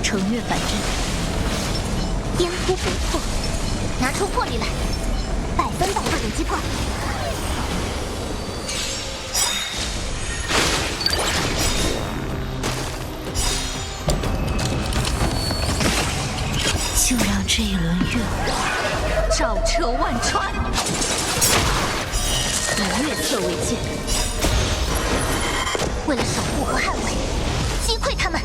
乘月反阵，颠扑不破，拿出魄力来，100%会有击破。就让这一轮月华照彻万川，以月色为鉴，为了守护和捍卫，击溃他们。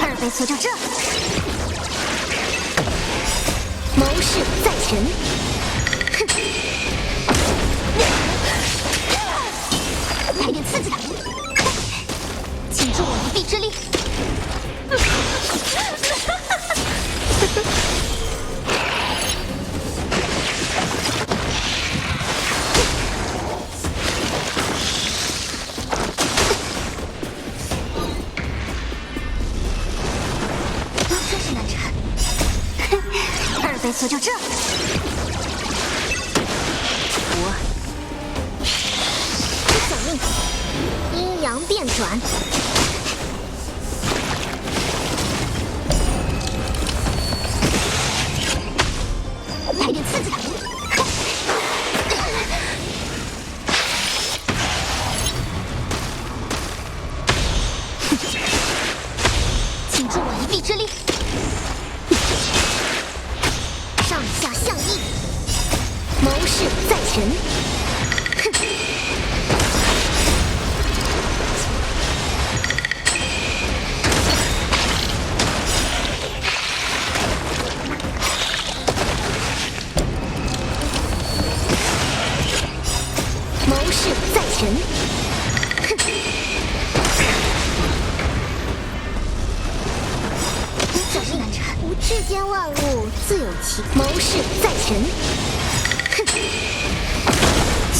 二倍速就这，谋士在前。来点刺激的，请助我一臂之力。真是难缠，二倍速就这。小命，阴阳变转。来点刺激的。请助我一臂之力。上下相依，谋士在前。谋士在前。这是难缠，世间万物自有其谋士在前。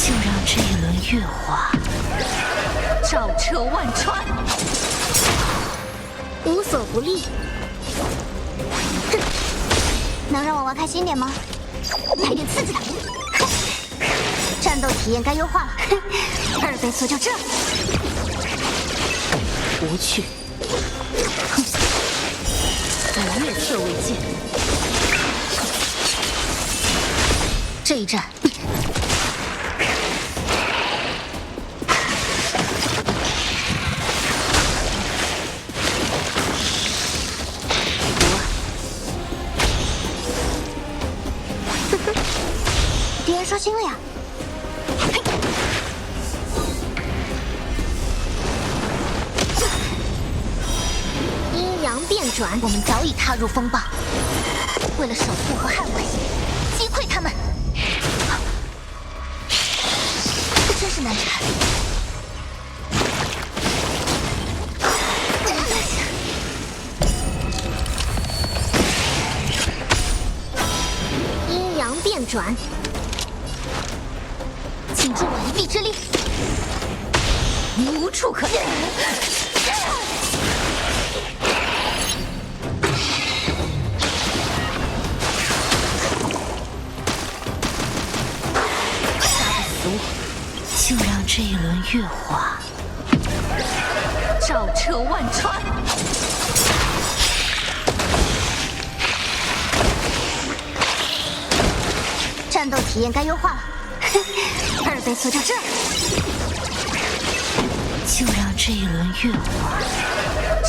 就让这一轮月华照彻万川，无所不利。能让我玩开心点吗？来点刺激的。战斗体验该优化了。二倍速就这。无趣。以月色为鉴，这一战。敌人刷新了呀！阴阳变转，我们早已踏入风暴。为了守护和捍卫，击溃他们。真是难缠。阴阳变转，请助我一臂之力。你无处可躲。就让这一轮月华照彻万川。战斗体验该优化了。二倍速就这。就让这一轮月华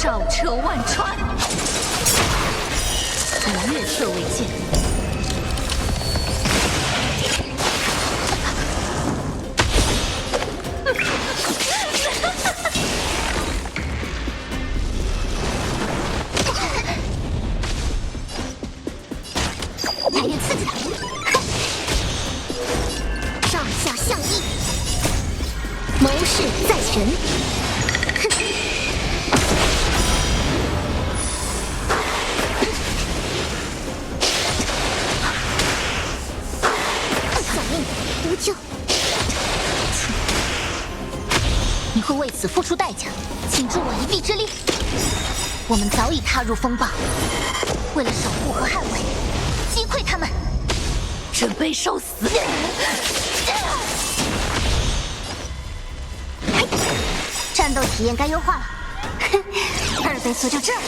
照彻万川，以月色为鉴。来点刺激的。上下相依，谋事在人。小命无救，你会为此付出代价，请助我一臂之力。我们早已踏入风暴，为了守护和捍卫，击溃他们。准备受死！战斗体验该优化了，2倍速就这儿。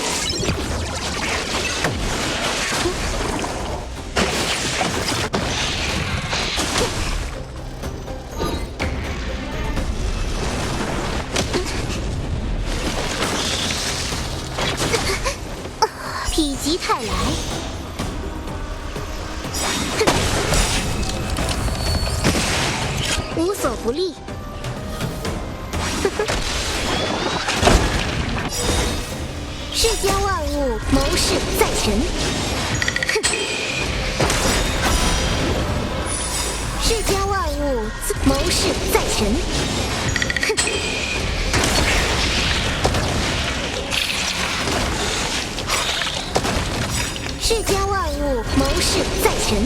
否极泰来，无所不利。世间万物，谋事在人。世间万物，谋事在人。世间万物，谋事在人。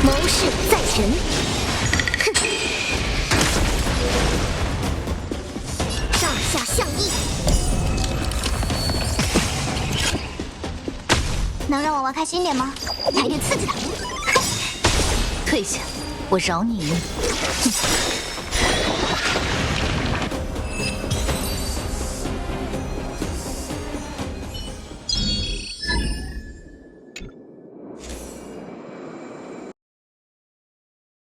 谋事在人。上下相依。能让我玩开心点吗？来点刺激的。退下，我饶你一命。